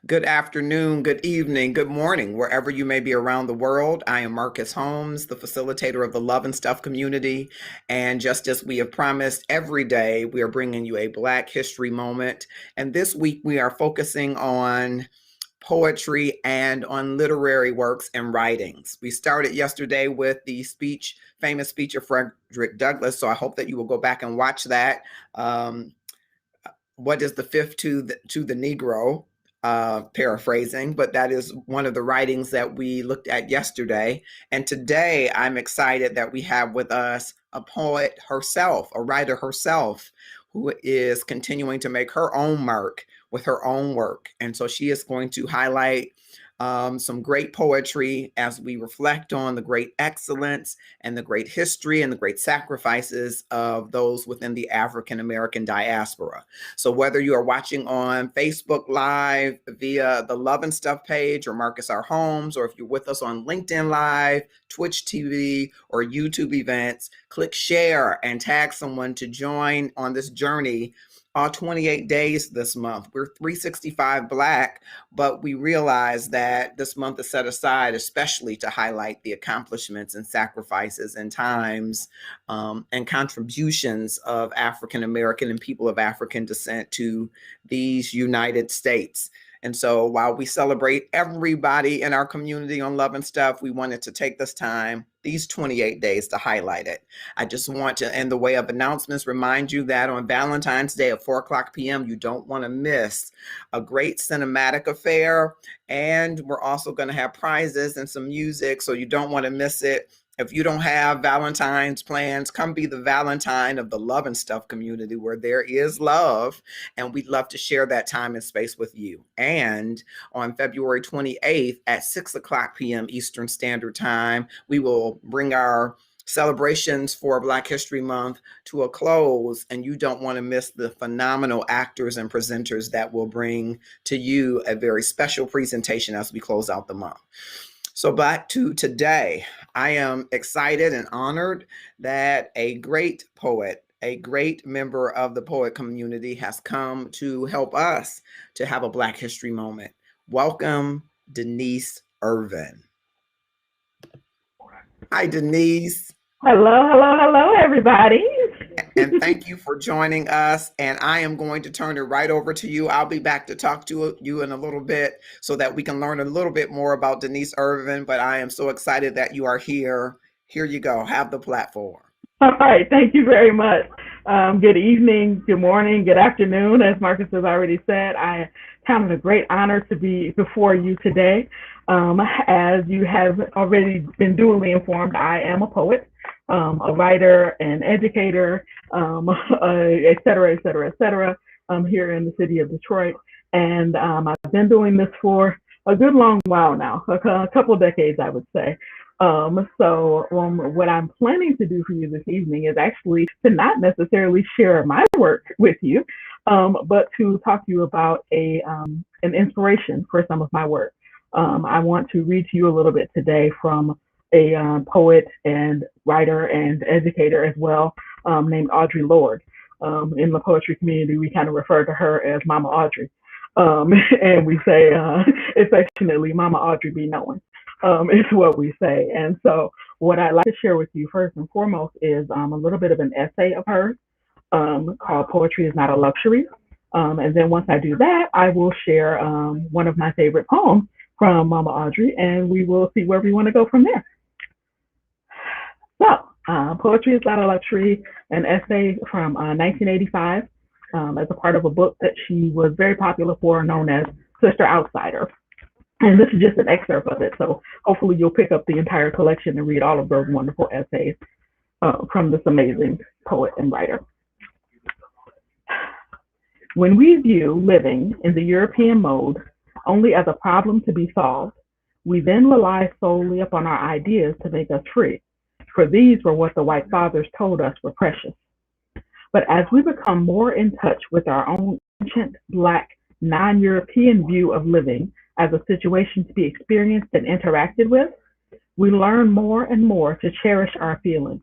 Good afternoon, good evening, good morning, wherever you may be around the world. I am Marcus Holmes, the facilitator of the Love and Stuff community. And just as we have promised, every day we are bringing you a Black History moment. And this week we are focusing on poetry and on literary works and writings. We started yesterday with the famous speech of Frederick Douglass. So I hope that you will go back and watch that. Um, what is the fifth to the Negro? Paraphrasing, but that is one of the writings that we looked at yesterday. And today I'm excited that we have with us a poet herself, a writer herself, who is continuing to make her own mark with her own work. And so she is going to highlight some great poetry as we reflect on the great excellence and the great history and the great sacrifices of those within the African American diaspora. So whether you are watching on Facebook Live via the Love and Stuff page or Marcus R. Holmes, or if you're with us on LinkedIn Live, Twitch TV, or YouTube events, click share and tag someone to join on this journey. All 28 days this month. We're 365 Black, but we realize that this month is set aside especially to highlight the accomplishments and sacrifices and times and contributions of African American and people of African descent to these United States. And so while we celebrate everybody in our community on Love and Stuff, we wanted to take this time, these 28 days, to highlight it. I just want to, in the way of announcements, remind you that on Valentine's Day at 4 o'clock p.m., you don't want to miss a great cinematic affair. And we're also going to have prizes and some music, so you don't want to miss it. If you don't have Valentine's plans, come be the Valentine of the Love and Stuff community where there is love, and we'd love to share that time and space with you. And on February 28th at 6 o'clock p.m. Eastern Standard Time, we will bring our celebrations for Black History Month to a close, and you don't want to miss the phenomenal actors and presenters that will bring to you a very special presentation as we close out the month. So back to today, I am excited and honored that a great poet, a great member of the poet community has come to help us to have a Black History moment. Welcome, Denise Irvin. Hi, Denise. Hello, hello, hello, everybody. And thank you for joining us. And I am going to turn it right over to you. I'll be back to talk to you in a little bit so that we can learn a little bit more about Denise Irvin. But I am so excited that you are here. Here you go. Have the platform. All right, thank you very much. Good evening, good morning, good afternoon. As Marcus has already said, I count it a great honor to be before you today. As you have already been duly informed, I am a poet, a writer, an educator, et cetera, et cetera, et cetera, here in the city of Detroit. And I've been doing this for a good long while now, a couple of decades, I would say. What I'm planning to do for you this evening is actually to not necessarily share my work with you, but to talk to you about an inspiration for some of my work. I want to read to you a little bit today from a poet and writer and educator as well, named Audre Lorde. In the poetry community, we kind of refer to her as Mama Audrey. And we say affectionately, Mama Audrey be knowing. Is what we say. And so what I'd like to share with you first and foremost is a little bit of an essay of hers called Poetry is Not a Luxury. And then once I do that, I will share one of my favorite poems from Mama Audrey, and we will see where we want to go from there. So, Poetry is Not a Luxury, an essay from 1985 as a part of a book that she was very popular for, known as Sister Outsider. And this is just an excerpt of it, so hopefully you'll pick up the entire collection and read all of those wonderful essays from this amazing poet and writer. When we view living in the European mode only as a problem to be solved, we then rely solely upon our ideas to make us free, for these were what the white fathers told us were precious. But as we become more in touch with our own ancient Black non-European view of living as a situation to be experienced and interacted with, we learn more and more to cherish our feelings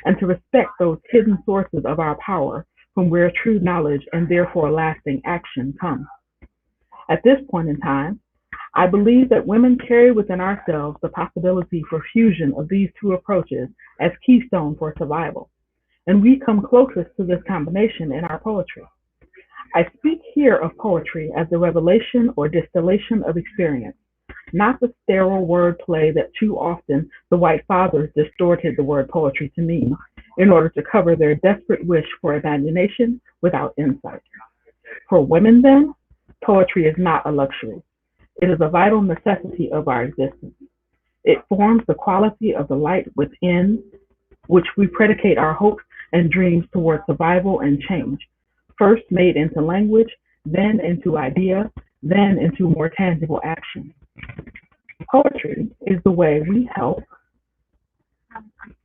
and to respect those hidden sources of our power from where true knowledge and therefore lasting action comes. At this point in time, I believe that women carry within ourselves the possibility for fusion of these two approaches as keystone for survival, and we come closest to this combination in our poetry. I speak here of poetry as the revelation or distillation of experience, not the sterile word play that too often the white fathers distorted the word poetry to mean in order to cover their desperate wish for imagination without insight. For women, then, poetry is not a luxury. It is a vital necessity of our existence. It forms the quality of the light within which we predicate our hopes and dreams toward survival and change, first made into language, then into idea, then into more tangible action. Poetry is the way we help.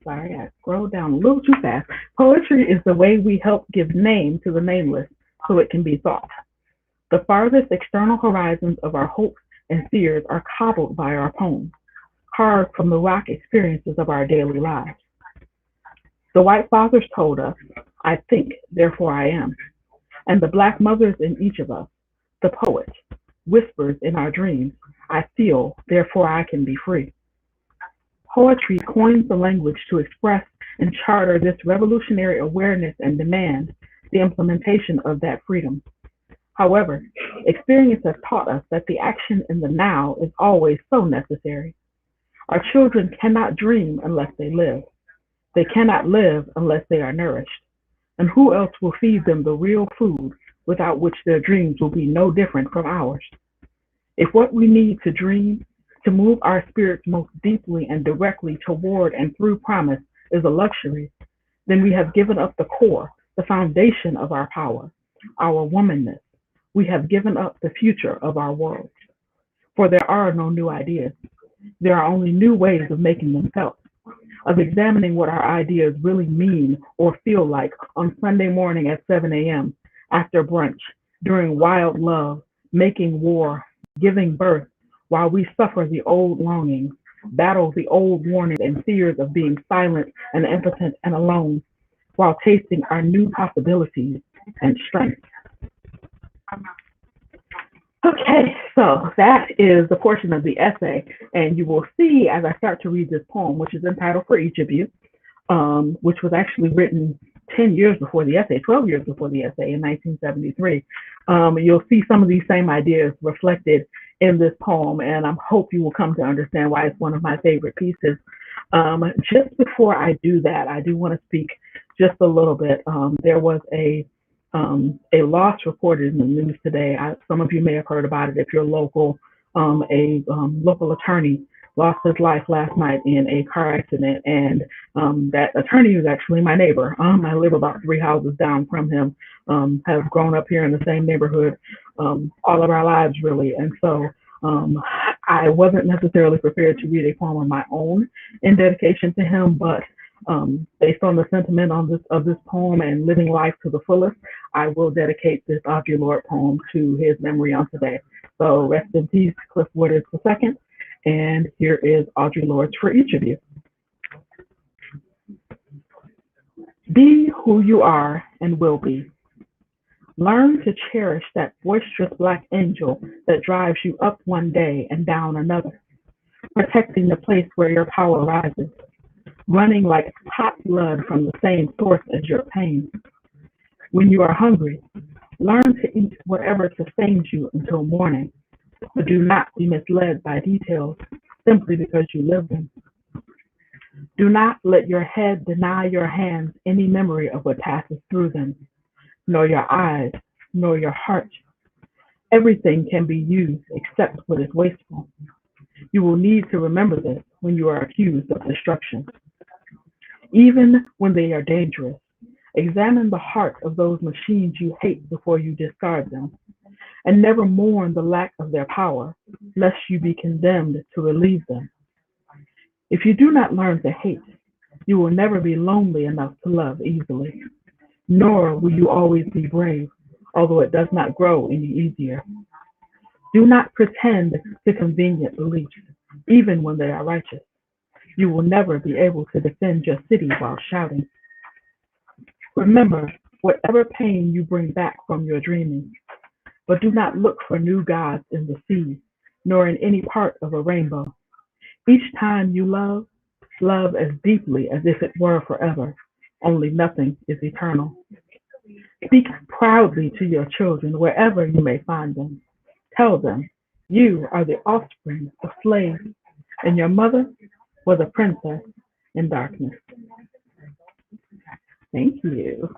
Sorry, I scrolled down a little too fast. Poetry is the way we help give name to the nameless so it can be thought. The farthest external horizons of our hopes and fears are cobbled by our poems, carved from the rock experiences of our daily lives. The white fathers told us, I think, therefore I am. And the black mothers in each of us, the poet, whispers in our dreams, I feel, therefore I can be free. Poetry coins the language to express and charter this revolutionary awareness and demand the implementation of that freedom. However, experience has taught us that the action in the now is always so necessary. Our children cannot dream unless they live. They cannot live unless they are nourished. And who else will feed them the real food without which their dreams will be no different from ours? If what we need to dream, to move our spirits most deeply and directly toward and through promise is a luxury, then we have given up the core, the foundation of our power, our womanness. We have given up the future of our world. For there are no new ideas. There are only new ways of making them felt, of examining what our ideas really mean or feel like on Sunday morning at 7 a.m., after brunch, during wild love, making war, giving birth, while we suffer the old longings, battle the old warnings and fears of being silent and impotent and alone, while tasting our new possibilities and strength. Okay, so that is the portion of the essay, and you will see as I start to read this poem, which is entitled For Each of You, which was actually written 10 years before the essay, 12 years before the essay in 1973. You'll see some of these same ideas reflected in this poem, and I hope you will come to understand why it's one of my favorite pieces. Just before I do that, I do want to speak just a little bit. There was a loss reported in the news today. Some of you may have heard about it if you're local. A local attorney lost his life last night in a car accident, and that attorney is actually my neighbor. I live about 3 houses down from him. Have grown up here in the same neighborhood all of our lives, really, and so I wasn't necessarily prepared to read a poem of my own in dedication to him, but based on the sentiment of this poem and living life to the fullest, I will dedicate this Audre Lorde poem to his memory on today. So rest in peace, Cliff Woodard II. And here is Audre Lorde For Each of You. Be who you are and will be. Learn to cherish that boisterous black angel that drives you up one day and down another, protecting the place where your power rises, running like hot blood from the same source as your pain. When you are hungry, learn to eat whatever sustains you until morning, but do not be misled by details simply because you live them. Do not let your head deny your hands any memory of what passes through them, nor your eyes, nor your heart. Everything can be used except what is wasteful. You will need to remember this when you are accused of destruction. Even when they are dangerous, examine the heart of those machines you hate before you discard them, and never mourn the lack of their power, lest you be condemned to relieve them. If you do not learn to hate, you will never be lonely enough to love easily, nor will you always be brave, although it does not grow any easier. Do not pretend to convenient beliefs, even when they are righteous. You will never be able to defend your city while shouting. Remember, whatever pain you bring back from your dreaming, but do not look for new gods in the sea, nor in any part of a rainbow. Each time you love, love as deeply as if it were forever, only nothing is eternal. Speak proudly to your children wherever you may find them. Tell them you are the offspring of slaves, and your mother was a princess in darkness. Thank you.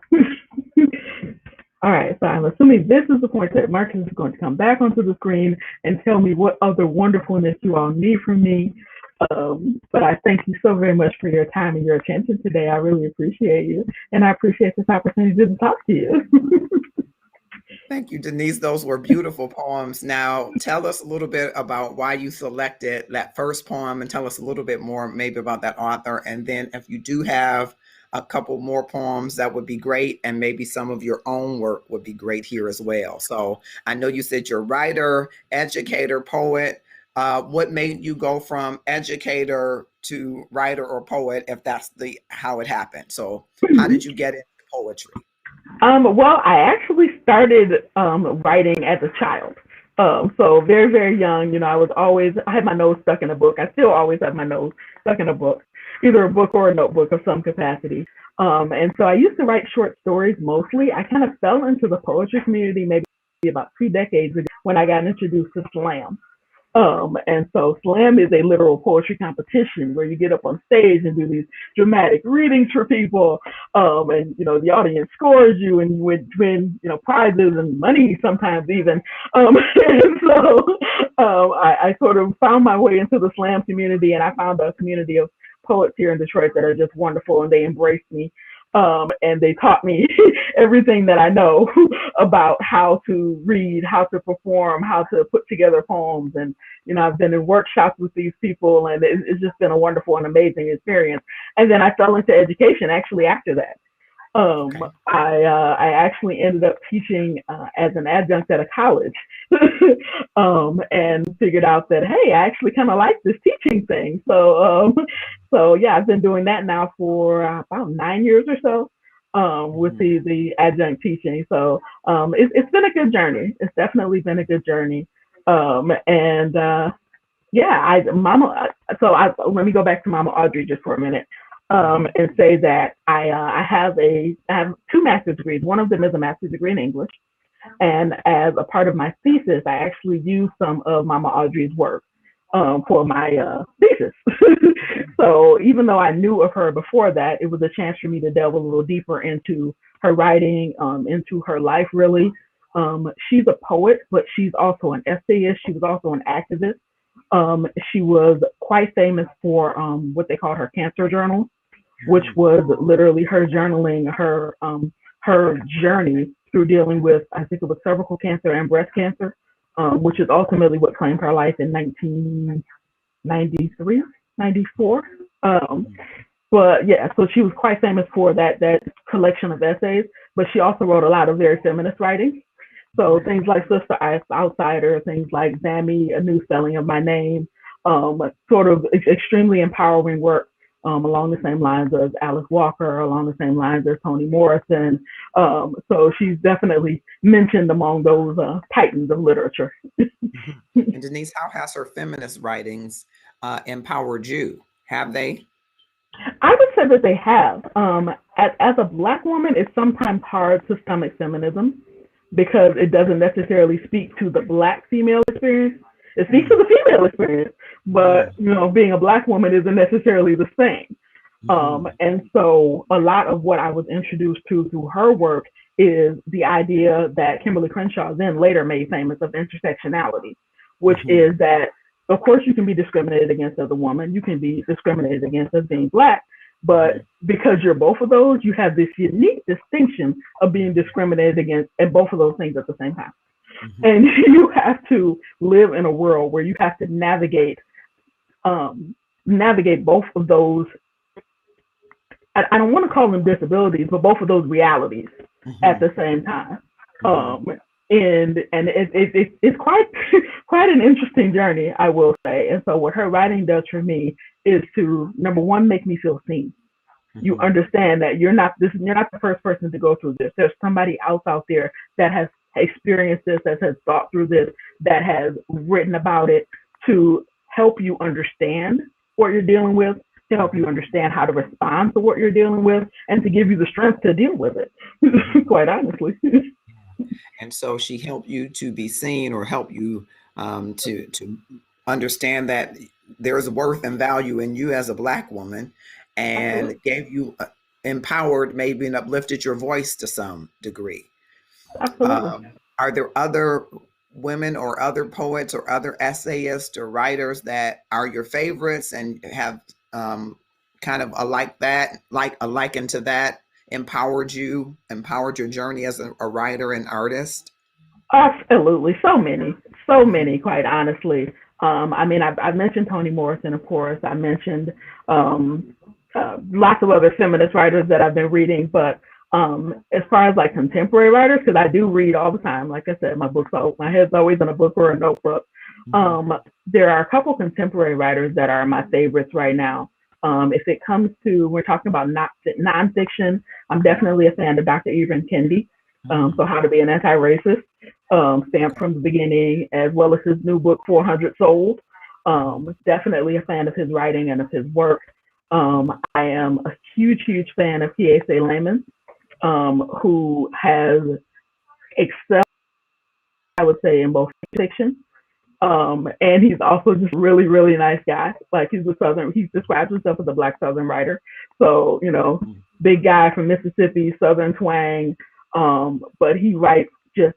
All right, so I'm assuming this is the point that Marcus is going to come back onto the screen and tell me what other wonderfulness you all need from me. But I thank you so very much for your time and your attention today. I really appreciate you, and I appreciate this opportunity to talk to you. Thank you, Denise. Those were beautiful poems. Now, tell us a little bit about why you selected that first poem and tell us a little bit more, maybe about that author. And then, if you do have a couple more poems, that would be great. And maybe some of your own work would be great here as well. So, I know you said you're a writer, educator, poet. What made you go from educator to writer or poet, if that's the how it happened? So, how did you get into poetry? Well, I actually started writing as a child. So very, very young, I had my nose stuck in a book. I still always have my nose stuck in a book, either a book or a notebook of some capacity. And so I used to write short stories mostly. I kind of fell into the poetry community maybe about 2 decades ago when I got introduced to slam. And so slam is a literal poetry competition where you get up on stage and do these dramatic readings for people. And, the audience scores you and you win, prizes and money sometimes even. And so I sort of found my way into the slam community, and I found a community of poets here in Detroit that are just wonderful, and they embraced me. And they taught me everything that I know about how to read, how to perform, how to put together poems. And, I've been in workshops with these people, and it's just been a wonderful and amazing experience. And then I fell into education actually after that. Okay. I actually ended up teaching as an adjunct at a college, and figured out that hey, I actually kind of like this teaching thing. So yeah, I've been doing that now for about 9 years or so. With Mhm. the adjunct teaching, so it's been a good journey. It's definitely been a good journey. And Yeah, let me go back to Mama Audrey just for a minute, Mhm. and say that I have two master's degrees. One of them is a master's degree in English, and as a part of my thesis, I actually used some of Mama Audrey's work for my thesis. So even though I knew of her before that, it was a chance for me to delve a little deeper into her writing, into her life, really. She's a poet, but she's also an essayist. She was also an activist. She was quite famous for what they called her cancer journal, which Mhm. was literally her journaling her journey through dealing with, I think it was cervical cancer and breast cancer, which is ultimately what claimed her life in 1993, 94. Um, Mhm. but yeah, so she was quite famous for that collection of essays. But she also wrote a lot of very feminist writing. So Mhm. things like Sister Outsider, things like Zammy, A New Spelling of My Name, sort of extremely empowering work, along the same lines as Alice Walker, along the same lines as Toni Morrison. So she's definitely mentioned among those titans of literature. Mhm. And Denise, how has her feminist writings empowered you? Have they? I would say that they have. As a Black woman, it's sometimes hard to stomach feminism because it doesn't necessarily speak to the Black female experience. It speaks to Mm. the female experience, but Mhm. being a Black woman isn't necessarily the same. Mhm. And so a lot of what I was introduced to through her work is the idea that Kimberly Crenshaw then later made famous of intersectionality, which Mhm. is that, of course, you can be discriminated against as a woman, you can be discriminated against as being Black, but Mhm. because you're both of those, you have this unique distinction of being Mhm. discriminated against and both of those things at the same time. Mhm. And you have to live in a world where you have to um, navigate both of those. I don't want to call them disabilities, but both of those realities at Mhm. the same time. Mhm. Um, and it's quite quite an interesting journey, I will say. And so what her writing does for me is to, number one, make me feel seen. You Mhm. understand that you're not the first person to go through this. There's somebody else out there that has experienced this, that has thought through this, that has written about it to help you understand what you're dealing with, to help you understand how to respond to what you're dealing with, and to give you the strength to deal with it, quite honestly. And so she helped you to be seen, or help you to understand that there's worth and value in you as a Black woman, Absolutely. and gave you empowered, maybe, and uplifted your voice to some degree. Absolutely. Are there other women or other poets or other essayists or writers that are your favorites and have um, kind of a liken to that, empowered your journey as a writer and artist? Absolutely. So many, quite honestly. I mean, I've mentioned Toni Morrison, of course. I mentioned um, lots of other feminist writers that I've been reading, but as far as like contemporary writers, because I do read all the time. Like I said, my head's always in a book or a notebook. Mhm. Um, there are a couple contemporary writers that are my favorites right now. If it comes to, we're talking about not nonfiction, I'm definitely a fan of Dr. Ibram Kendi. Mm, So How to Be an Anti-Racist, Stamped okay. from the Beginning, as well as his new book, 400 Sold. Mhm. Definitely a fan of his writing and of his work. I am a huge fan of Kiese Laymon, who has excelled, I would say, in both fiction. And he's also just really nice guy. Like he describes himself as a Black Southern writer. So, Mm, big guy from Mississippi, Southern twang. But he writes just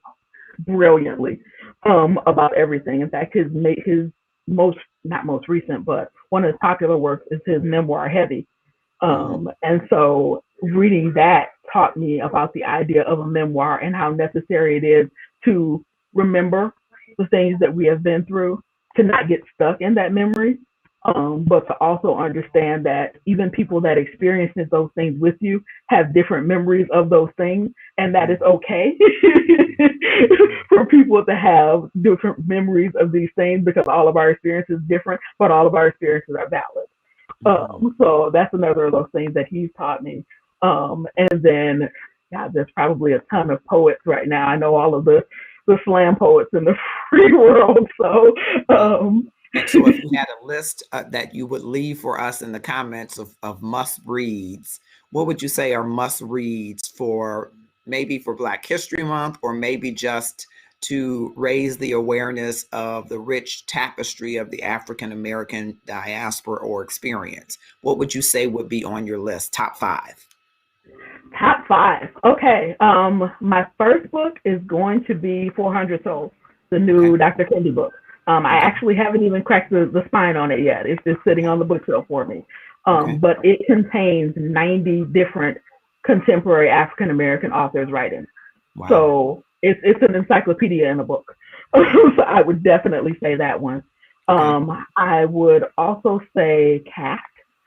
brilliantly about everything. In fact, his most, not most recent, but one of his popular works is his memoir, Heavy. mhm, And so reading that taught me about the idea of a memoir and how necessary it is to remember the things that we have been through, to not get stuck in that memory, but to also understand that even people that experience those things with you have different memories of those things, and that mm, is okay mhm, for people to have different memories of these things, because all of our experiences are different, but all of our experiences are valid. mhm. So that's another of those things that he's taught me. And then, yeah, there's probably a ton of poets right now. I know all of the slam poets in the free world. So, Yeah. um, And so, if you had a list that you would leave for us in the comments of must reads, what would you say are must reads for, maybe for Black History Month, or maybe just to raise the awareness of the rich tapestry of the African American diaspora or experience? What would you say would be on your list? Top five. top five. Okay. My first book is going to be 400 Souls, the Okay. new Dr. Kendi book. I Okay. actually haven't even cracked the spine on it yet. It's just sitting Okay. on the bookshelf for me. Okay. But it contains 90 different contemporary African American authors' writings. Wow. So it's an encyclopedia in a book. So I would definitely say that one. Okay. I would also say Caste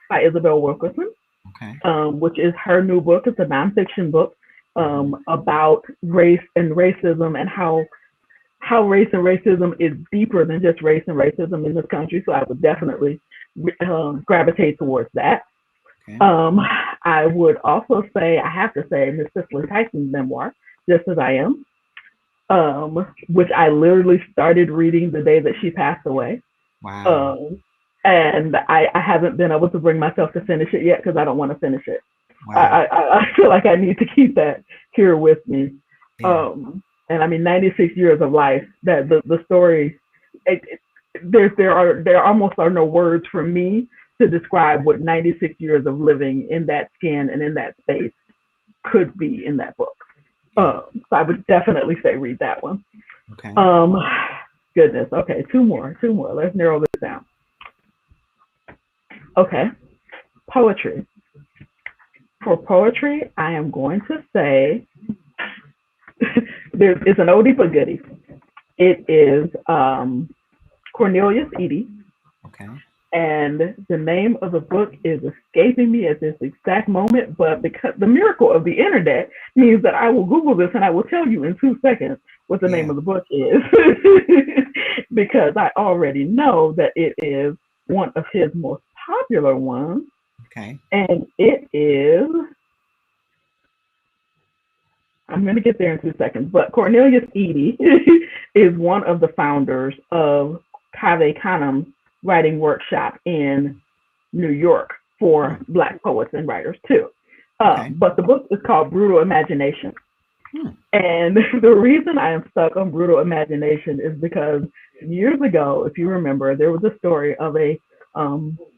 by Isabel Wilkerson, Okay. which is her new book. It's a nonfiction book Mhm. about race and racism, and how race and racism is deeper than just race and racism in this country. So I would definitely gravitate towards that. Okay. Um, I would also say, I have to say, Miss Cicely Tyson's memoir, Just As I Am, which I literally started reading the day that she passed away. Wow. Um, and I haven't been able to bring myself to finish it yet because I don't want to finish it. Wow. I feel like I need to keep that here with me. Yeah. And I mean, 96 years of life. That the story, there almost are no words for me to describe what 96 years of living in that skin and in that space could be in that book. Yeah. So I would definitely say read that one. Okay. Um, Goodness. Okay, two more. Let's narrow this down. Okay, poetry. For poetry, I am going to say it's an oldie but goodie. It is Cornelius Eady, Okay. and the name of the book is escaping me at this exact moment. But because the miracle of the internet means that I will Google this and I will tell you in 2 seconds what the name Yeah. of the book is, because I already know that it is one of his most popular ones, Okay. and it is I'm going to get there in 2 seconds. But Cornelius Eady is one of the founders of Cave Canem Writing Workshop in New York for Hmm. Black poets and writers too. Okay. But the book is called Brutal Imagination. Hmm. And the reason I am stuck on Brutal Imagination is because years ago, if you remember, there was a story of a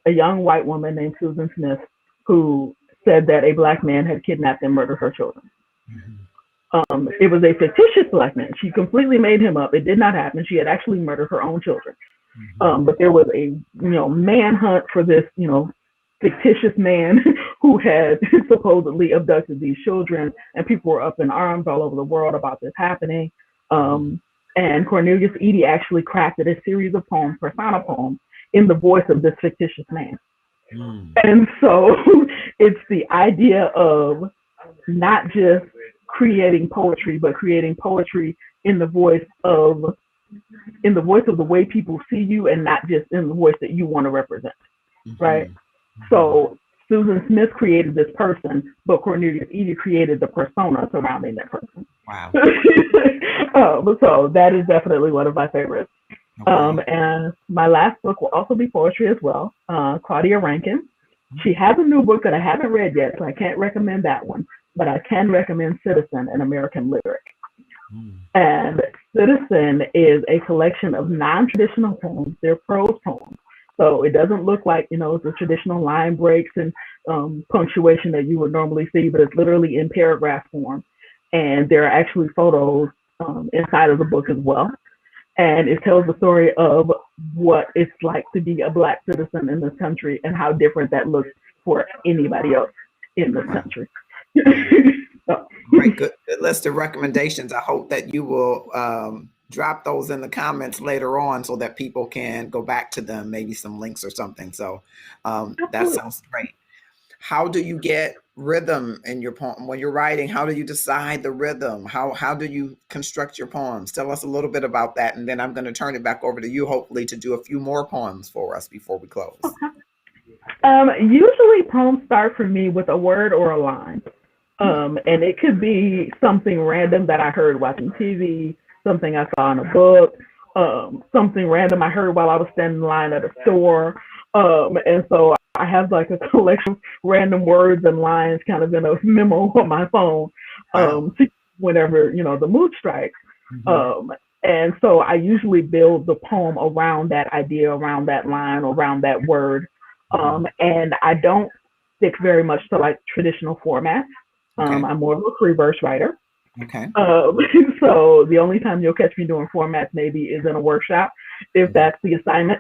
young white woman named Susan Smith who said that a black man had kidnapped and murdered her children. Mhm. It was a fictitious black man. She completely made him up. It did not happen. She had actually murdered her own children. Mhm. But there was a manhunt for this fictitious man who had supposedly abducted these children, and people were up in arms all over the world about this happening. Mhm. Um, and Cornelius Eady actually crafted a series of poems, persona poems, in the voice of this fictitious man. Mm. And so it's the idea of not just creating poetry, but creating poetry in the voice of the way people see you, and not just in the voice that you want to represent, right? Mhm. Mhm. So Susan Smith created this person, but Cornelius Eady created the persona surrounding that person. Wow. So that is definitely one of my favorites. Okay. And my last book will also be poetry as well. Claudia Rankin. Mm. She has a new book that I haven't read yet, so I can't recommend that one. But I can recommend Citizen, an American Lyric. Mm. And Citizen is a collection of non-traditional poems. They're prose poems. So it doesn't look like, the traditional line breaks and punctuation that you would normally see, but it's literally in paragraph form. And there are actually photos inside of the book as well. And it tells the story of what it's like to be a Black citizen in this country and how different that looks for anybody else in this Wow. country. Wow. So, Great, good list of recommendations. I hope that you will drop those in the comments later on so that people can go back to them, maybe some links or something. So that absolutely. sounds great. How do you get rhythm in your poem when you're writing? How do you decide the rhythm? How do you construct your poems? Tell us a little bit about that, and then I'm going to turn it back over to you, hopefully, to do a few more poems for us before we close. Usually poems start for me with a word or a line. Hmm. And it could be something random that I heard watching TV, something I saw in a book, something random I heard while I was standing in line at a store. And so I have like a collection of random words and lines kind of in a memo on my phone, Wow. whenever, the mood strikes. Hmm. Um, and so I usually build the poem around that idea, around that line, around that word. Hmm. And I don't stick very much to like traditional formats. Okay. I'm more of a free verse writer. Okay. Um, so the only time you'll catch me doing formats maybe is in a workshop, if Hmm. that's the assignment.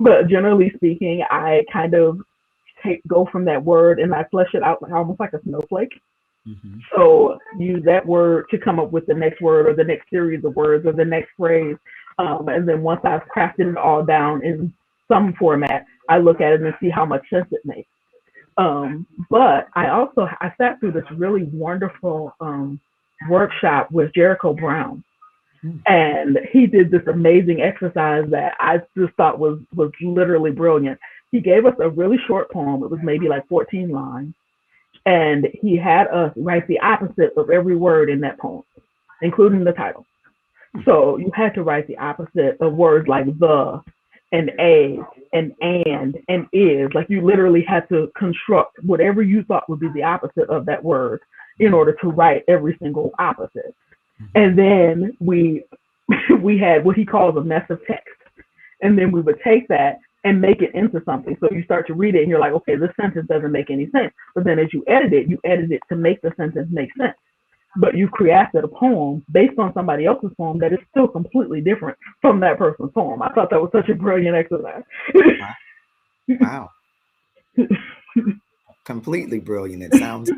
But generally speaking, I kind of go from that word and I flesh it out like almost like a snowflake. Hmm. So use that word to come up with the next word or the next series of words or the next phrase. And then once I've crafted it all down in some format, I look at it and see how much sense it makes. But I sat through this really wonderful workshop with Jericho Brown, and he did this amazing exercise that I just thought was literally brilliant. He gave us a really short poem. It was maybe like 14 lines, and he had us write the opposite of every word in that poem, including the title. So you had to write the opposite of words like the and a and is. Like you literally had to construct whatever you thought would be the opposite of that word in Wow. order to write every single opposite. Hmm. And then we we had what he calls a mess of text. And then we would take that and make it into something. So you start to read it and you're like, okay, this sentence doesn't make any sense. But then as you edit it to make the sentence make sense, but you created a poem based on somebody else's poem that is still completely different from that person's poem. I thought that was such a brilliant exercise. Wow. Wow. Completely brilliant. It sounds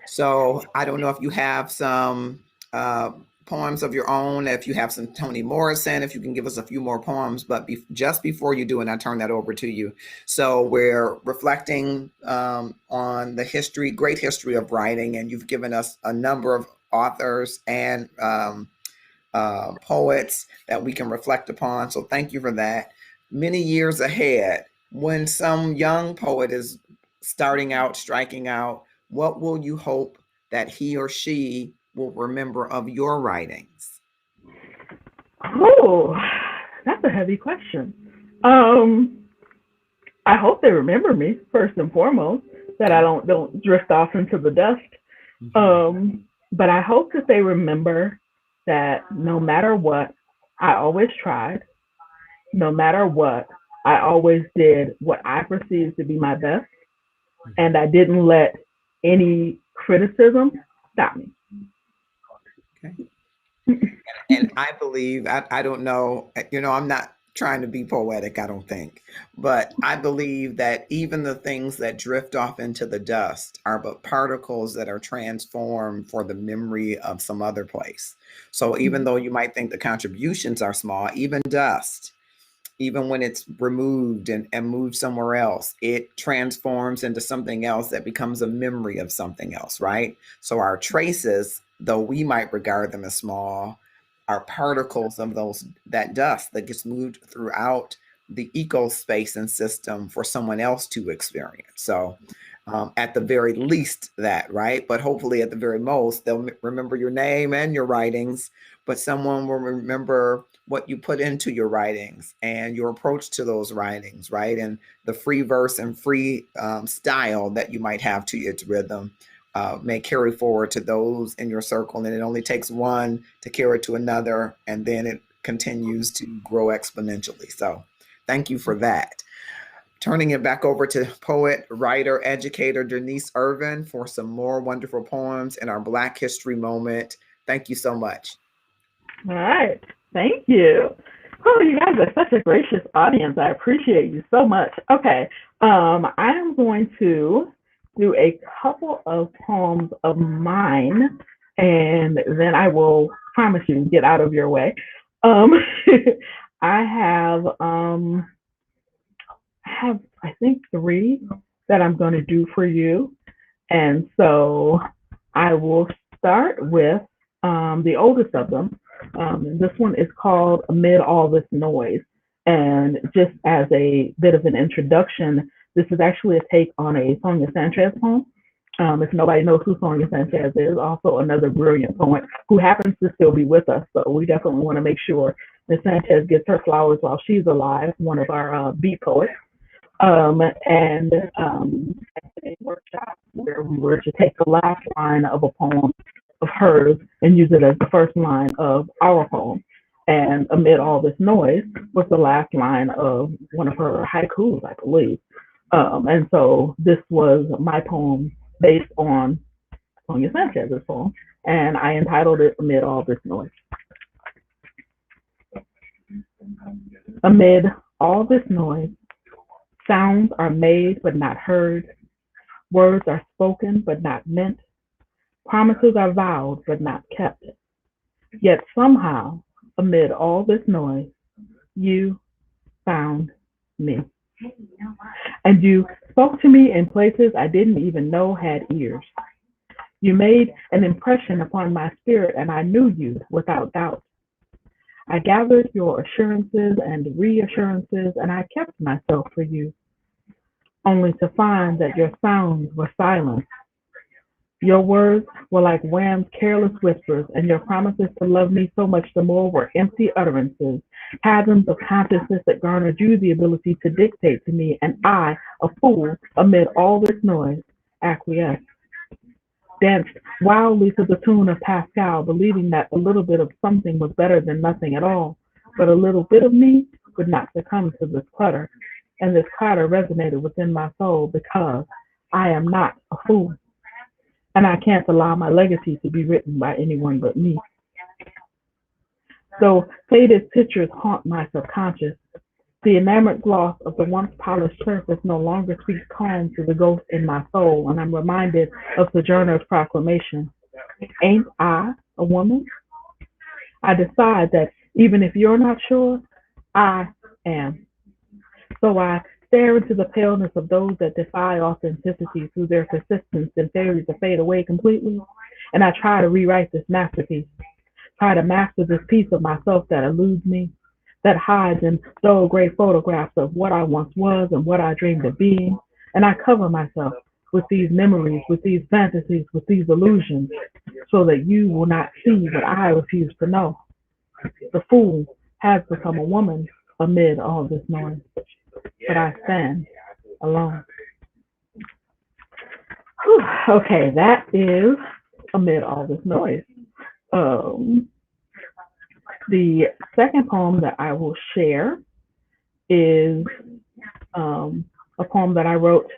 so. I don't know if you have some uh, poems of your own, if you have some Toni Morrison, if you can give us a few more poems, but just before you do, and I turn that over to you. So we're reflecting on the history, great history of writing, and you've given us a number of authors and poets that we can reflect upon. So thank you for that. Many years ahead, when some young poet is starting out, striking out, what will you hope that he or she will remember of your writings? Oh, that's a heavy question. Um, I hope they remember me first and foremost, that I Okay. don't drift off into the dust. Hmm. But I hope that they remember that no matter what, I always tried. No matter what, I always did what I perceived to be my best, and I didn't let any criticism stop me. Okay. And I believe, I don't know, I'm not trying to be poetic, I don't think, but I believe that even the things that drift off into the dust are but particles that are transformed for the memory of some other place. So even though you might think the contributions are small, even dust, even when it's removed and moved somewhere else, it transforms into something else that becomes a memory of something else, right? So our traces, though we might regard them as small, are particles of those that dust that gets moved throughout the ecospace and system for someone else to experience. So at the very least that, right? But hopefully at the very most, they'll remember your name and your writings, but someone will remember what you put into your writings and your approach to those writings, right? And the free verse and free style that you might have to its rhythm may carry forward to those in your circle. And it only takes one to carry to another, and then it continues to grow exponentially. So thank you for that. Turning it back over to poet, writer, educator Denise Irvin for some more wonderful poems in our Black History moment. Thank you so much. All right. Thank you. Oh, you guys are such a gracious audience. I appreciate you so much. Okay. I am going to do a couple of poems of mine, and then I will promise you get out of your way. Um, I have I think three that I'm going to do for you, and so I will start with the oldest of them. This one is called Amid All This Noise. And just as a bit of an introduction, this is actually a take on a Sonia Sanchez poem. If nobody knows who Sonia Sanchez is, also another brilliant poet who happens to still be with us. So we definitely want to make sure Miss Sanchez gets her flowers while she's alive, one of our beat poets. And a workshop where we were to take the last line of a poem of hers and use it as the first line of our poem. And amid all this noise was the last line of one of her haikus, I believe. And so this was my poem based on Sonia Sanchez's poem, and I entitled it Amid All This Noise. Amid all this noise, sounds are made but not heard, words are spoken but not meant, promises are vowed but not kept. Yet somehow, amid all this noise, you found me. And you spoke to me in places I didn't even know had ears. You made an impression upon my spirit, and I knew you without doubt. I gathered your assurances and reassurances, and I kept myself for you, only to find that your sounds were silence. Your words were like Wham's careless whispers, and your promises to love me so much the more were empty utterances, chasms of consciousness that garnered you the ability to dictate to me, and I, a fool, amid all this noise, acquiesced, danced wildly to the tune of Pascal, believing that a little bit of something was better than nothing at all. But a little bit of me would not succumb to this clutter, and this clatter resonated within my soul because I am not a fool, and I can't allow my legacy to be written by anyone but me. So faded pictures haunt my subconscious. The enamored gloss of the once polished surface no longer speaks calm to the ghost in my soul, and I'm reminded of Sojourner's proclamation. Ain't I a woman? I decide that even if you're not sure, I am. So I stare into the paleness of those that defy authenticity through their persistence and failure to fade away completely, and I try to rewrite this masterpiece, try to master this piece of myself that eludes me, that hides in dull gray photographs of what I once was and what I dreamed of being. And I cover myself with these memories, with these fantasies, with these illusions, so that you will not see what I refuse to know. The fool has become a woman amid all this noise, but I stand alone. Whew, okay, that is amid all this noise. Um, the second poem that I will share is um, a poem that I wrote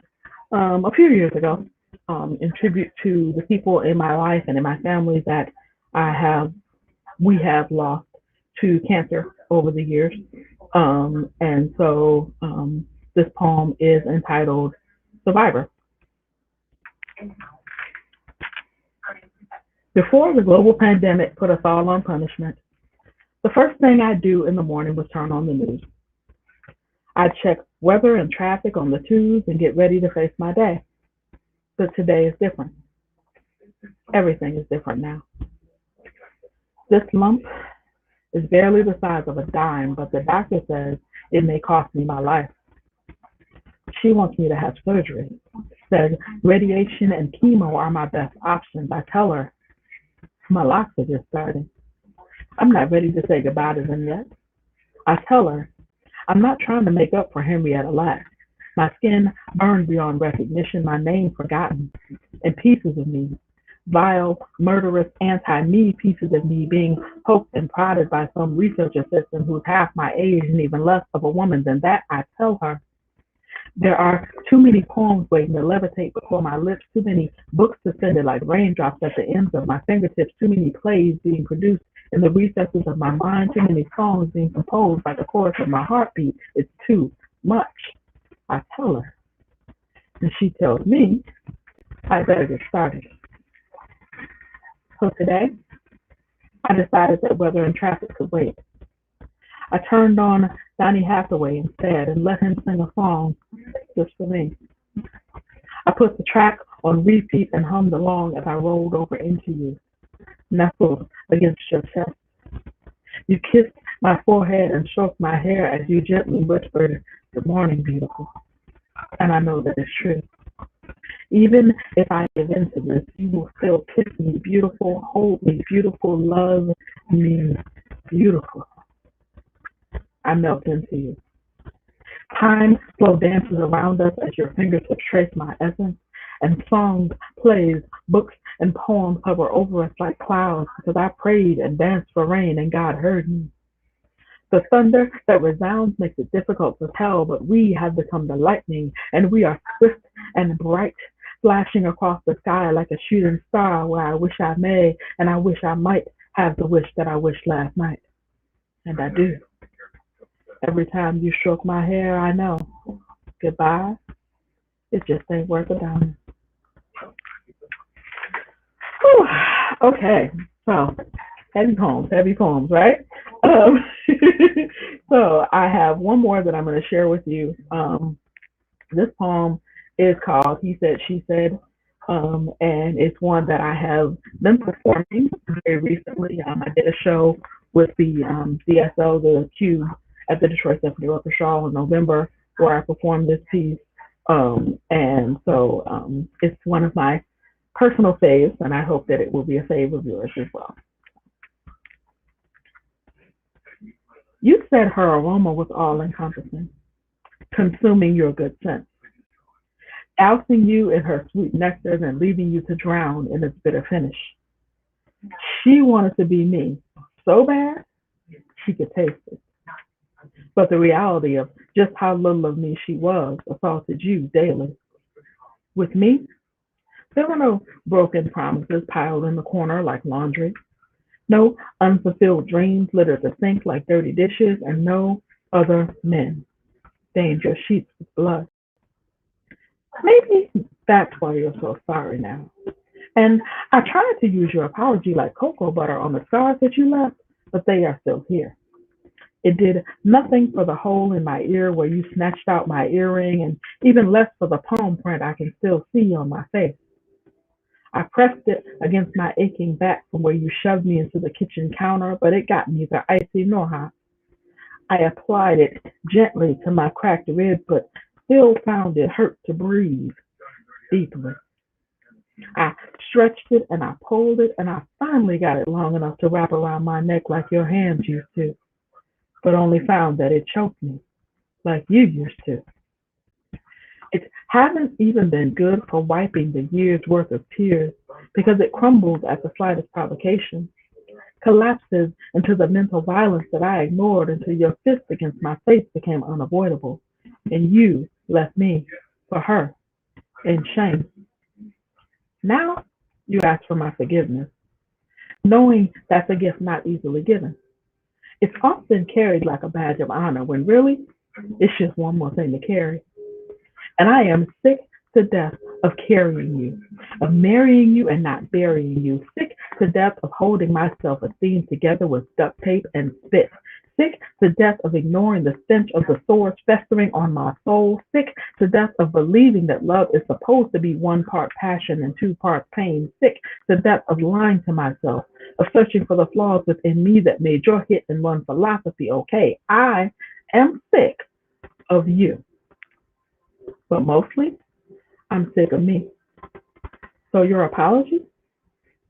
a few years ago in tribute to the people in my life and in my family that I have we have lost to cancer over the years. And so this poem is entitled Survivor. Before the global pandemic put us all on punishment, the first thing I'd do in the morning was turn on the news. I'd check weather and traffic on the tubes and get ready to face my day. But today is different. Everything is different now. This lump is barely the size of a dime, but the doctor says it may cost me my life. She wants me to have surgery. Says radiation and chemo are my best options. I tell her my locks are just starting. I'm not ready to say goodbye to them yet. I tell her I'm not trying to make up for Henrietta Lacks. My skin burned beyond recognition, my name forgotten, and pieces of me, vile, murderous, anti-me pieces of me being poked and prodded by some research assistant who's half my age and even less of a woman than that. I tell her there are too many poems waiting to levitate before my lips, too many books suspended like raindrops at the ends of my fingertips, too many plays being produced in the recesses of my mind, too many songs being composed by the chorus of my heartbeat. It's too much. I tell her, and she tells me I better get started. So today, I decided that weather and traffic could wait. I turned on Donny Hathaway instead and let him sing a song just for me. I put the track on repeat and hummed along as I rolled over into you, nestled against your chest. You kissed my forehead and stroked my hair as you gently whispered, "Good morning, beautiful." And I know that it's true. Even if I give in to this, you will still kiss me beautiful, hold me beautiful, love me beautiful. I melt into you. Time slow dances around us as your fingertips trace my essence, and songs, plays, books, and poems hover over us like clouds because I prayed and danced for rain and God heard me. The thunder that resounds makes it difficult to tell, but we have become the lightning, and we are swift and bright, flashing across the sky like a shooting star where I wish I may, and I wish I might have the wish that I wished last night. And I do. Every time you stroke my hair, I know. Goodbye. It just ain't worth a dime. Whew. Okay, so heavy poems, right? Um, so I have one more that I'm going to share with you. This poem is called He Said, She Said, and it's one that I have been performing very recently. I did a show with the DSO, the Cube, at the Detroit Symphony Orchestra in November, where I performed this piece. And so it's one of my personal faves, and I hope that it will be a fave of yours as well. You said her aroma was all encompassing, consuming your good sense, dousing you in her sweet nectar and leaving you to drown in its bitter finish. She wanted to be me so bad she could taste it. But the reality of just how little of me she was assaulted you daily. With me, there were no broken promises piled in the corner like laundry, no unfulfilled dreams littered the sink like dirty dishes, and no other men stained your sheets with blood. Maybe that's why you're so sorry now. And I tried to use your apology like cocoa butter on the scars that you left, but they are still here. It did nothing for the hole in my ear where you snatched out my earring, and even less for the palm print I can still see on my face. I pressed it against my aching back from where you shoved me into the kitchen counter, but it got neither icy nor hot. I applied it gently to my cracked rib, but still found it hurt to breathe. deeply. I stretched it and I pulled it and I finally got it long enough to wrap around my neck like your hands used to, but only found that it choked me like you used to. It hasn't even been good for wiping the year's worth of tears because it crumbles at the slightest provocation, collapses into the mental violence that I ignored until your fist against my face became unavoidable, and you left me for her in shame. Now you ask for my forgiveness, knowing that's a gift not easily given. It's often carried like a badge of honor when really it's just one more thing to carry. And I am sick to death of carrying you, of marrying you and not burying you, sick to death of holding my self esteem together with duct tape and spit, sick to death of ignoring the stench of the sores festering on my soul, sick to death of believing that love is supposed to be one part passion and two parts pain, sick to death of lying to myself, of searching for the flaws within me that made your hit and run philosophy okay. I am sick of you, but mostly I'm sick of me. So your apology?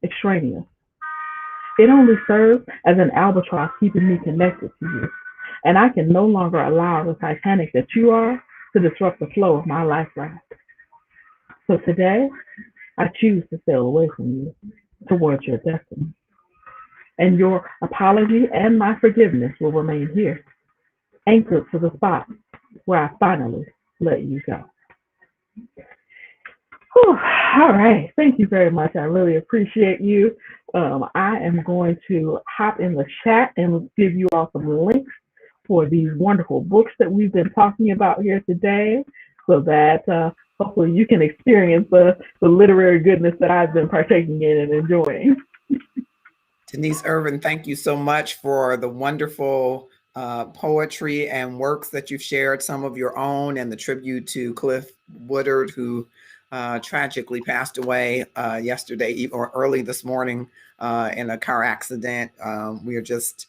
Extraneous. It only serves as an albatross keeping me connected to you. And I can no longer allow the Titanic that you are to disrupt the flow of my life raft. So today, I choose to sail away from you towards your destiny. And your apology and my forgiveness will remain here, anchored to the spot where I finally let you go. Whew. All right. Thank you very much. I really appreciate you. I am going to hop in the chat and give you all some links for these wonderful books that we've been talking about here today so that hopefully you can experience the literary goodness that I've been partaking in and enjoying. Denise Irvin, thank you so much for the wonderful poetry and works that you've shared, some of your own, and the tribute to Cliff Woodard, who tragically passed away yesterday or early this morning in a car accident. We are just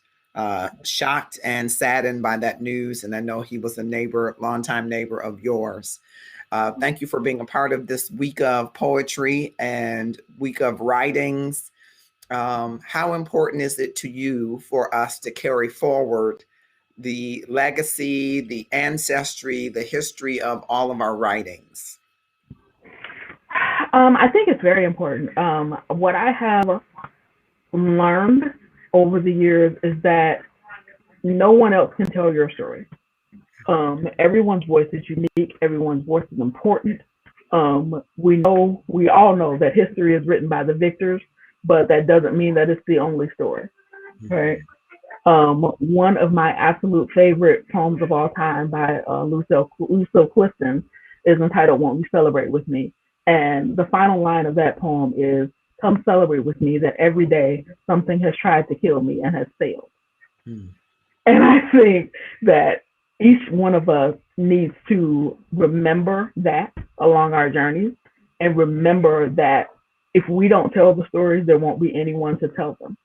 shocked and saddened by that news. And I know he was a neighbor, longtime neighbor of yours. Thank you for being a part of this week of poetry and week of writings. How important is it to you for us to carry forward the legacy, the ancestry, the history of all of our writings? I think it's very important. What I have learned over the years is that no one else can tell your story. Everyone's voice is unique. Everyone's voice is important. We all know that history is written by the victors, but that doesn't mean that it's the only story, right? One of my absolute favorite poems of all time by Lucille Clifton is entitled "Won't You Celebrate with Me?" And the final line of that poem is, "Come celebrate with me that every day something has tried to kill me and has failed." Mm. And I think that each one of us needs to remember that along our journeys and remember that if we don't tell the stories, there won't be anyone to tell them.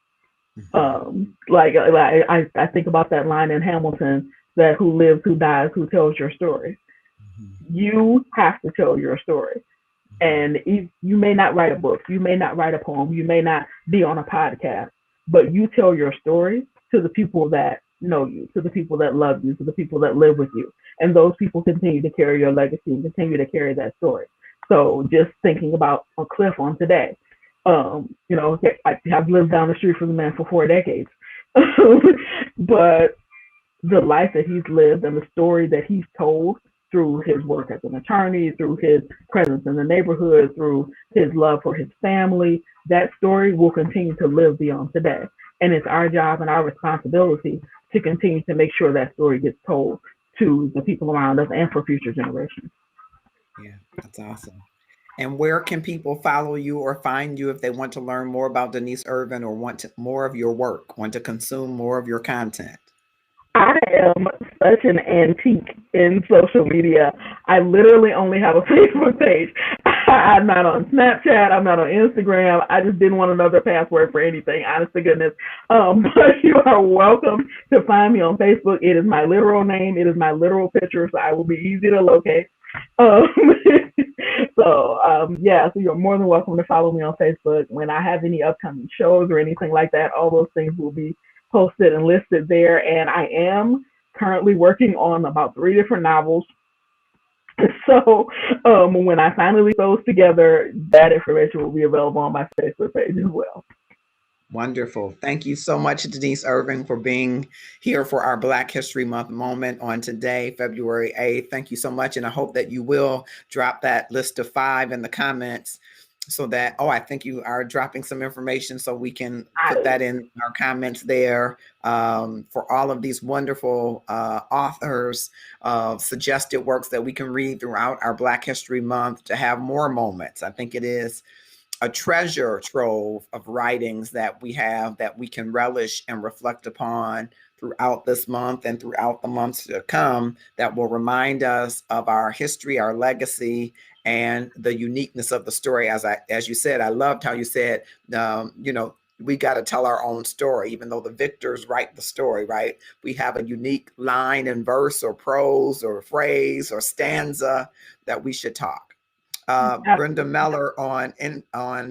I think about that line in Hamilton, that who lives, who dies, who tells your story. You have to tell your story. And you may not write a book, you may not write a poem, you may not be on a podcast, but you tell your story to the people that know you, to the people that love you, to the people that live with you. And those people continue to carry your legacy and continue to carry that story. So just thinking about a Cliff on today, I've lived down the street from the man for 4 decades, but the life that he's lived and the story that he's told through his work as an attorney, through his presence in the neighborhood, through his love for his family, that story will continue to live beyond today. And it's our job and our responsibility to continue to make sure that story gets told to the people around us and for future generations. Yeah, that's awesome. And where can people follow you or find you if they want to learn more about Denise Irvin or want more of your work, want to consume more of your content? I am such an antique in social media. I literally only have a Facebook page. I'm not on Snapchat. I'm not on Instagram. I just didn't want another password for anything, honest to goodness. But you are welcome to find me on Facebook. It is my literal name. It is my literal picture, so I will be easy to locate. Um, yeah, so you're more than welcome to follow me on Facebook. When I have any upcoming shows or anything like that, all those things will be posted and listed there. And I am currently working on about three different novels. So when I finally put those together, that information will be available on my Facebook page as well. Wonderful. Thank you so much, Denise Irving, for being here for our Black History Month moment on today, February 8th. Thank you so much. And I hope that you will drop that list of five in the comments so that, oh, I think you are dropping some information so we can put I, that in our comments there for all of these wonderful authors of suggested works that we can read throughout our Black History Month to have more moments. I think it is a treasure trove of writings that we have that we can relish and reflect upon throughout this month and throughout the months to come that will remind us of our history, our legacy, and the uniqueness of the story. As you said, I loved how you said, we got to tell our own story, even though the victors write the story, right? We have a unique line and verse or prose or phrase or stanza that we should talk. Brenda absolutely. Meller on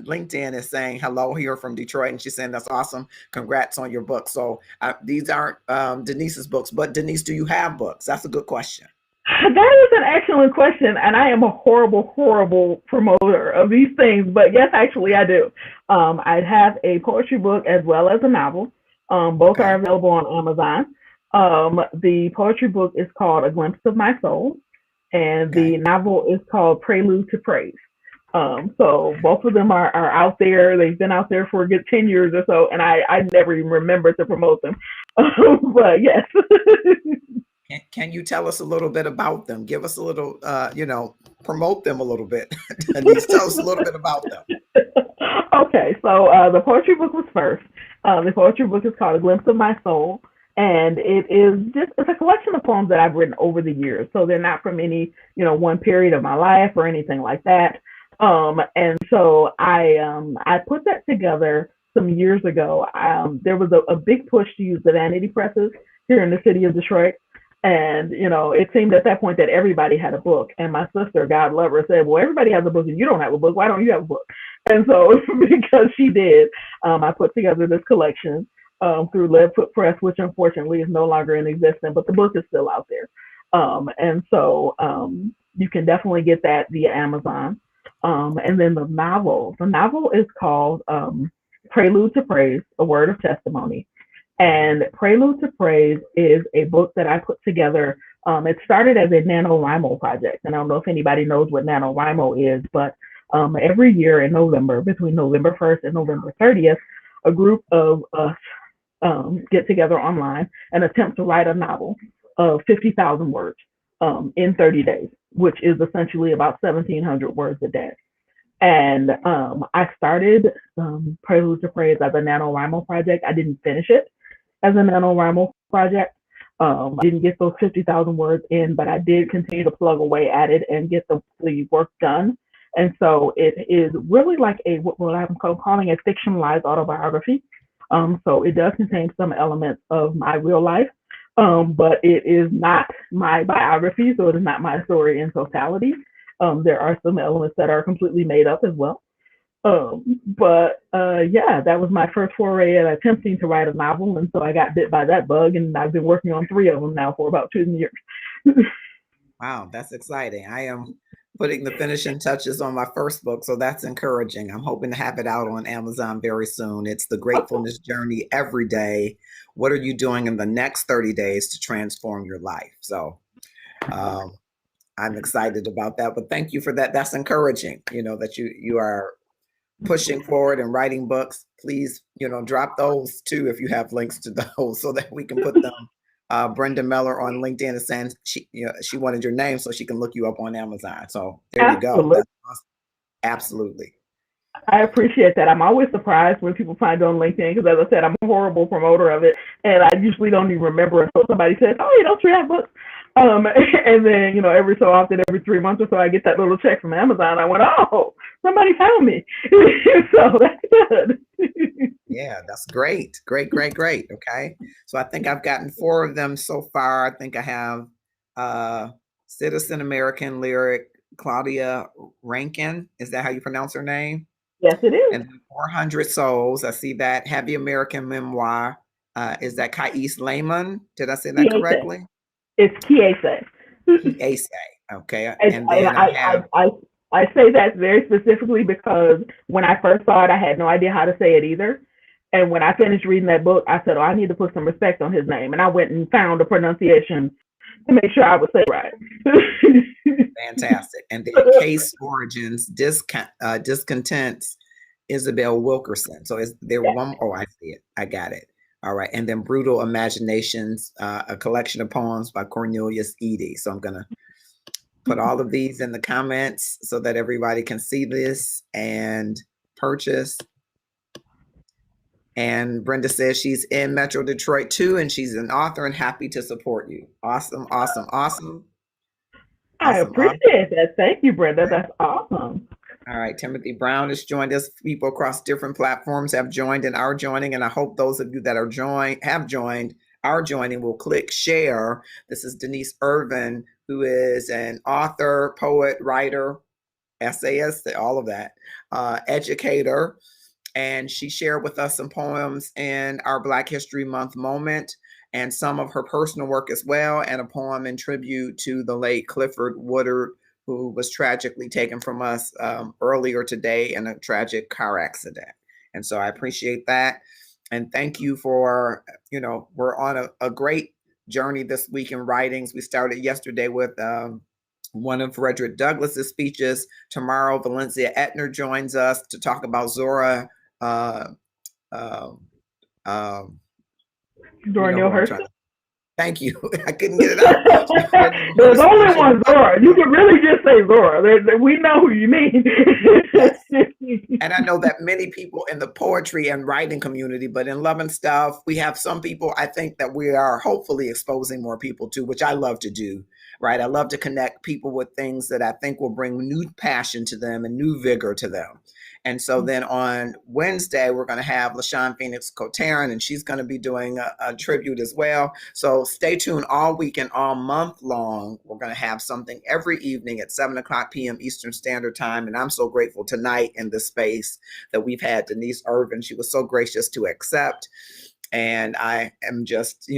LinkedIn is saying hello here from Detroit, and she's saying that's awesome. Congrats on your book. So these aren't Denise's books, but Denise, do you have books? That's a good question. That is an excellent question, and I am a horrible, horrible promoter of these things. But yes, actually, I do. I have a poetry book as well as a novel. Both are Okay. available on Amazon. The poetry book is called A Glimpse of My Soul, and the Okay. novel is called Prelude to Praise. So both of them are out there. They've been out there for a good 10 years or so, and I never even remember to promote them. But yes. Can you tell us a little bit about them? Give us a little, promote them a little bit. Denise, tell us a little bit about them. Okay, so the poetry book was first. The poetry book is called A Glimpse of My Soul, and it's a collection of poems that I've written over the years. So they're not from any one period of my life or anything like that. And so I put that together some years ago. There was a big push to use the vanity presses here in the city of Detroit. And it seemed at that point that everybody had a book. And my sister, God love her, said, "Well, everybody has a book, and you don't have a book. Why don't you have a book?" And so, because she did, I put together this collection through Leadfoot Press, which unfortunately is no longer in existence, but the book is still out there. And so you can definitely get that via Amazon. And then the novel is called Prelude to Praise, A Word of Testimony. And Prelude to Praise is a book that I put together. It started as a NaNoWriMo project. And I don't know if anybody knows what NaNoWriMo is, but every year in November, between November 1st and November 30th, a group of us get together online and attempt to write a novel of 50,000 words in 30 days, which is essentially about 1,700 words a day. And I started Prelude to Praise as a NaNoWriMo project. I didn't finish it as a NaNoWriMo project. I didn't get those 50,000 words in, but I did continue to plug away at it and get the work done. And so it is really like what I'm calling a fictionalized autobiography. So it does contain some elements of my real life, but it is not my biography, so it is not my story in totality. There are some elements that are completely made up as well. But yeah, that was my first foray at attempting to write a novel, and so I got bit by that bug, and I've been working on three of them now for about 2 years. Wow, that's exciting. I am putting the finishing touches on my first book, so that's encouraging. I'm hoping to have it out on Amazon very soon. It's The Gratefulness Journey Every Day. What are you doing in the next 30 days to transform your life? So um, I'm excited about that. But thank you for that. That's encouraging, that you are pushing forward and writing books. Please, drop those too if you have links to those so that we can put them. Brenda Meller on LinkedIn is saying she wanted your name so she can look you up on Amazon. So there you go. Absolutely. That's awesome. Absolutely. I appreciate that. I'm always surprised when people find it on LinkedIn because, as I said, I'm a horrible promoter of it, and I usually don't even remember until somebody says, "Oh, you don't you have books?" And then every so often, every 3 months or so, I get that little check from Amazon. I went, "Oh, somebody found me," so that's good. Yeah, that's great. Great, great, great. Okay. So I think I've gotten four of them so far. I think I have Citizen American Lyric, Claudia Rankin. Is that how you pronounce her name? Yes, it is. And then 400 Souls. I see that. Heavy American Memoir. Is that Kais Lehman? Did I say that Kiese. correctly? It's Kiese. Kiese. Okay. And, And and then I have, I say that very specifically because when I first saw it, I had no idea how to say it either. And when I finished reading that book, I said, "Oh, I need to put some respect on his name." And I went and found a pronunciation to make sure I would say it right. fantastic. And then Case Origins, Discontents, Isabel Wilkerson. So is there Yeah. one? Oh, I see it. I got it. All right. And then Brutal Imaginations, a collection of poems by Cornelius Eady. So I'm going to put all of these in the comments so that everybody can see this and purchase. And Brenda says she's in Metro Detroit too, and she's an author and happy to support you. Awesome, awesome, awesome. I Awesome, awesome. appreciate that. Thank you, Brenda. That's awesome. All right, Timothy Brown has joined us. People across different platforms have joined and are joining, and I hope those of you that are are joining will click share. This is Denise Irvin, who is an author, poet, writer, essayist, all of that, educator, and she shared with us some poems in our Black History Month moment and some of her personal work as well, and a poem in tribute to the late Clifford Woodard, who was tragically taken from us earlier today in a tragic car accident. And so I appreciate that. And thank you for, we're on a great journey this week in writings. We started yesterday with one of Frederick Douglass's speeches. Tomorrow, Valencia Etner joins us to talk about Zora. Zora Neale Hurston. Thank you. I couldn't get it out. There's only one Zora. You can really just say Zora. We know who you mean. Yes. And I know that many people in the poetry and writing community, but in Love and Stuff, we have some people I think that we are hopefully exposing more people to, which I love to do, right? I love to connect people with things that I think will bring new passion to them and new vigor to them. And so then on Wednesday, we're going to have LaShawn Phoenix Coteran, and she's going to be doing a tribute as well. So stay tuned all week and all month long. We're going to have something every evening at 7:00 p.m. Eastern Standard Time. And I'm so grateful tonight in this space that we've had Denise Irvin. She was so gracious to accept. And I am just,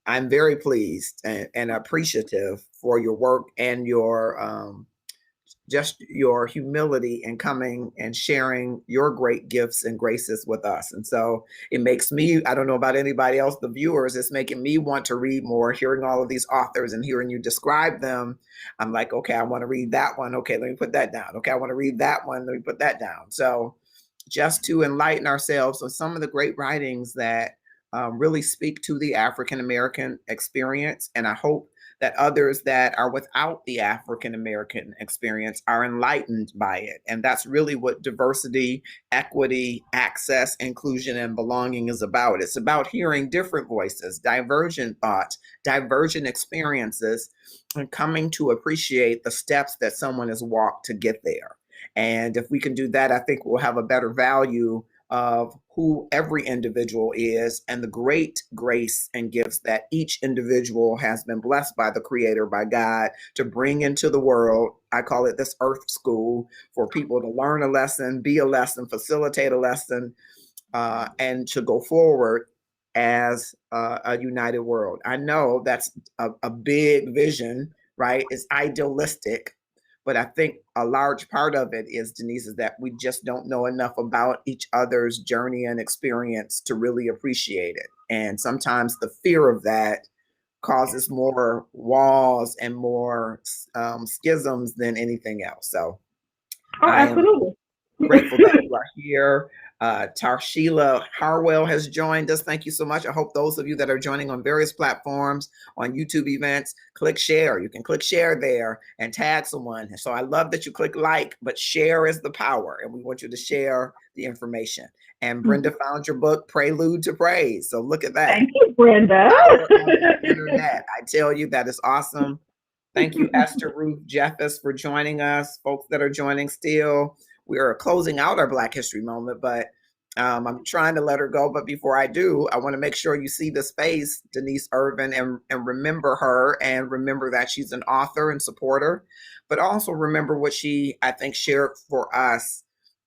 I'm very pleased and appreciative for your work and your just your humility in coming and sharing your great gifts and graces with us. And so it makes me, I don't know about anybody else, the viewers, it's making me want to read more, hearing all of these authors and hearing you describe them. I'm like, okay, I want to read that one. Okay, let me put that down. Okay, I want to read that one. Let me put that down. So just to enlighten ourselves on some of the great writings that really speak to the African American experience. And I hope that others that are without the African American experience are enlightened by it. And that's really what diversity, equity, access, inclusion, and belonging is about. It's about hearing different voices, divergent thoughts, divergent experiences, and coming to appreciate the steps that someone has walked to get there. And if we can do that, I think we'll have a better value of who every individual is and the great grace and gifts that each individual has been blessed by the Creator, by God, to bring into the world. I call it this earth school for people to learn a lesson, be a lesson, facilitate a lesson, and to go forward as a united world. I know that's a big vision, right? It's idealistic. But I think a large part of it is, Denise, is that we just don't know enough about each other's journey and experience to really appreciate it. And sometimes the fear of that causes more walls and more schisms than anything else. So absolutely. Grateful that you are here. Tarshila Harwell has joined us. Thank you so much. I hope those of you that are joining on various platforms, on YouTube events, click share. You can click share there and tag someone. So I love that you click like, but share is the power. And we want you to share the information. And Brenda found your book, Prelude to Praise. So look at that. Thank you, Brenda. Internet. I tell you, that is awesome. Thank you, Esther Ruth Jeffers, for joining us. Folks that are joining still. We are closing out our Black History Moment, but I'm trying to let her go, but before I do, I want to make sure you see the space, Denise Irvin, and remember her and remember that she's an author and supporter, but also remember what she, I think, shared for us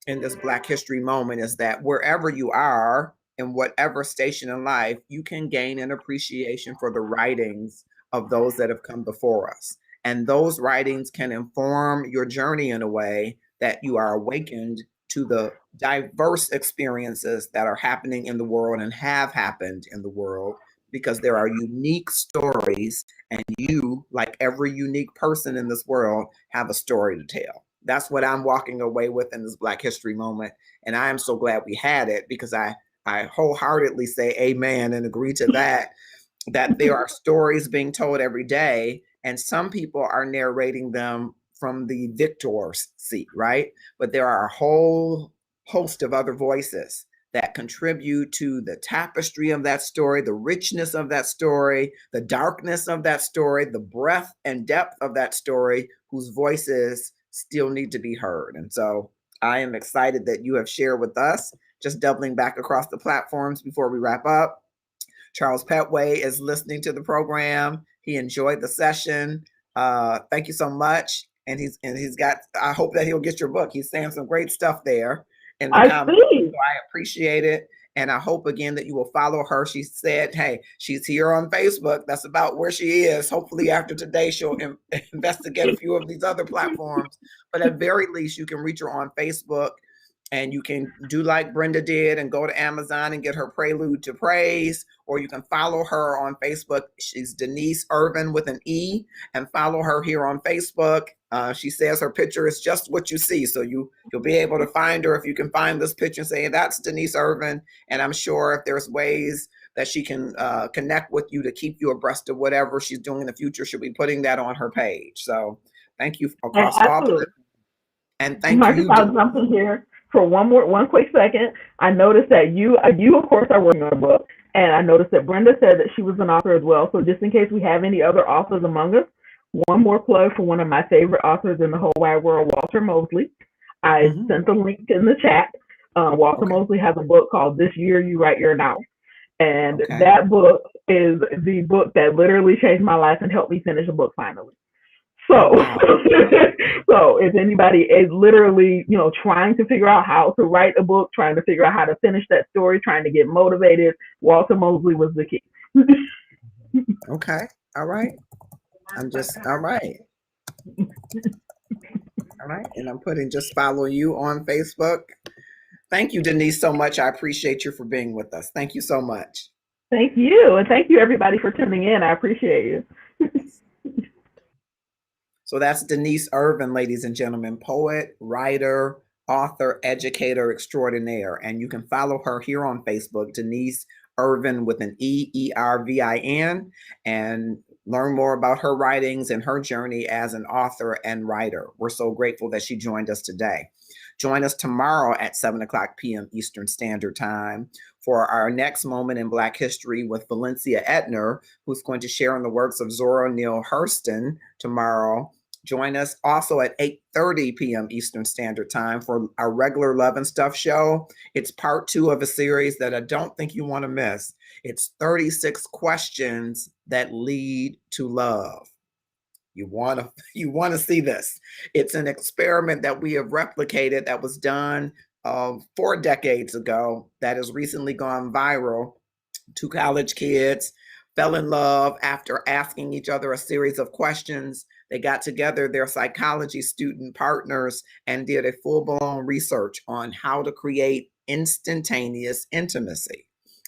in this Black History moment is that wherever you are, in whatever station in life, you can gain an appreciation for the writings of those that have come before us. And those writings can inform your journey in a way that you are awakened to the diverse experiences that are happening in the world and have happened in the world, because there are unique stories, and you, like every unique person in this world, have a story to tell. That's what I'm walking away with in this Black History moment. And I am so glad we had it, because I wholeheartedly say amen and agree to that, that there are stories being told every day, and some people are narrating them from the victor's seat, right? But there are a whole host of other voices that contribute to the tapestry of that story, the richness of that story, the darkness of that story, the breadth and depth of that story, whose voices still need to be heard. And so I am excited that you have shared with us. Just doubling back across the platforms before we wrap up. Charles Petway is listening to the program. He enjoyed the session. Thank you so much. And he's got. I hope that he'll get your book. He's saying some great stuff there in the I comments. see. So I appreciate it. And I hope again that you will follow her. She said, hey, she's here on Facebook. That's about where she is. Hopefully after today, she'll investigate a few of these other platforms. But at very least, you can reach her on Facebook. And you can do like Brenda did and go to Amazon and get her Prelude to Praise, or you can follow her on Facebook. She's Denise Irvin with an E, and follow her here on Facebook. She says her picture is just what you see, so you'll be able to find her if you can find this picture and say, hey, that's Denise Irvin. And I'm sure if there's ways that she can connect with you to keep you abreast of whatever she's doing in the future, she'll be putting that on her page. So thank you across all Absolutely. the, and thank Marcus, you. I'll jump in here for one quick second. I noticed that you of course are working on a book, and I noticed that Brenda said that she was an author as well. So just in case we have any other authors among us, one more plug for one of my favorite authors in the whole wide world, Walter Mosley. I sent the link in the chat. Walter Mosley has a book called This Year You Write Your Now. And that book is the book that literally changed my life and helped me finish a book finally. So, so if anybody is literally, trying to figure out how to write a book, trying to figure out how to finish that story, trying to get motivated, Walter Mosley was the key. Okay. All right. All right. All right. And I'm putting just follow you on Facebook. Thank you, Denise, so much. I appreciate you for being with us. Thank you so much. Thank you. And thank you, everybody, for tuning in. I appreciate you. So that's Denise Irvin, ladies and gentlemen, poet, writer, author, educator extraordinaire. And you can follow her here on Facebook, Denise Irvin with an Ervin, and learn more about her writings and her journey as an author and writer. We're so grateful that she joined us today. Join us tomorrow at 7:00 p.m. Eastern Standard Time for our next moment in Black history with Valencia Etner, who's going to share on the works of Zora Neale Hurston tomorrow. Join us also at 8:30 p.m. Eastern Standard Time for our regular Love and Stuff show. It's part 2 of a series that I don't think you want to miss. It's 36 questions that lead to love. You want to see this. It's an experiment that we have replicated that was done 4 decades ago that has recently gone viral. 2 college kids fell in love after asking each other a series of questions. They got together, their psychology student partners, and did a full-blown research on how to create instantaneous intimacy.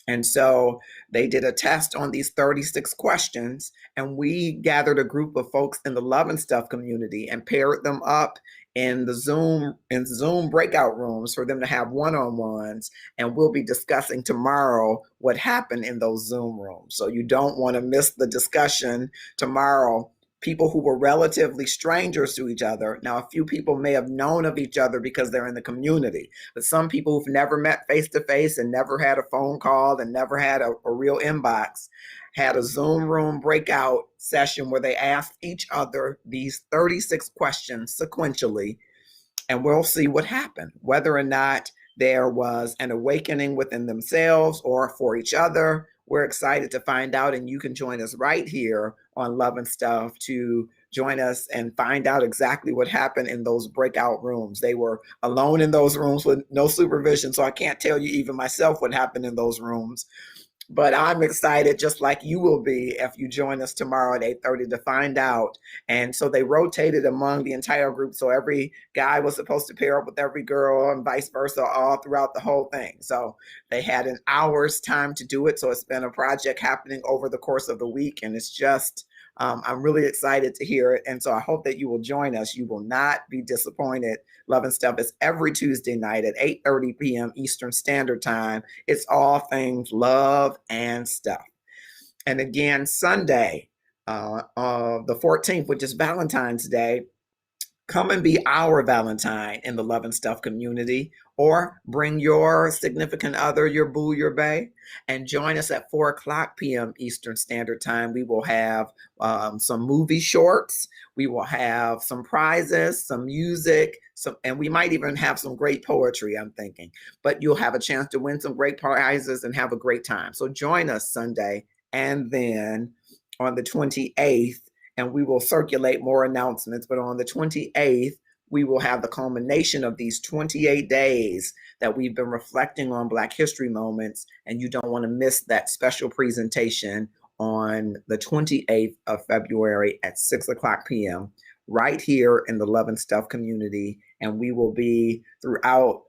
And so they did a test on these 36 questions, and we gathered a group of folks in the Love and Stuff community and paired them up in Zoom breakout rooms for them to have one-on-ones. And we'll be discussing tomorrow what happened in those Zoom rooms. So you don't want to miss the discussion tomorrow. People who were relatively strangers to each other. Now, a few people may have known of each other because they're in the community, but some people who've never met face to face and never had a phone call and never had a real inbox had a Zoom room breakout session where they asked each other these 36 questions sequentially, and we'll see what happened, whether or not there was an awakening within themselves or for each other. We're excited to find out, and you can join us right here on Love and Stuff to join us and find out exactly what happened in those breakout rooms. They were alone in those rooms with no supervision, so I can't tell you even myself what happened in those rooms. But I'm excited, just like you will be, if you join us tomorrow at 8:30 to find out. And so they rotated among the entire group. So every guy was supposed to pair up with every girl and vice versa, all throughout the whole thing. So they had an hour's time to do it. So it's been a project happening over the course of the week. And it's just, I'm really excited to hear it. And so I hope that you will join us. You will not be disappointed. Love and Stuff is every Tuesday night at 8:30 p.m. Eastern Standard Time. It's all things love and stuff. And again, Sunday, the 14th, which is Valentine's Day, come and be our Valentine in the Love and Stuff community, or bring your significant other, your boo, your bae, and join us at 4 o'clock p.m. Eastern Standard Time. We will have some movie shorts. We will have some prizes, some music, and we might even have some great poetry, I'm thinking. But you'll have a chance to win some great prizes and have a great time. So join us Sunday, and then on the 28th, and we will circulate more announcements. But on the 28th, we will have the culmination of these 28 days that we've been reflecting on Black History moments, and you don't want to miss that special presentation on the 28th of February at 6 o'clock p.m. right here in the Love and Stuff community. And we will be throughout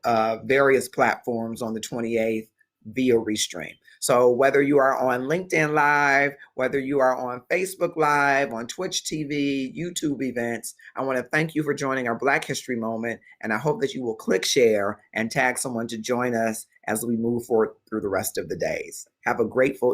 various platforms on the 28th via Restream. So whether you are on LinkedIn Live, whether you are on Facebook Live, on Twitch TV, YouTube events, I want to thank you for joining our Black History Moment, and I hope that you will click share and tag someone to join us as we move forward through the rest of the days. Have a grateful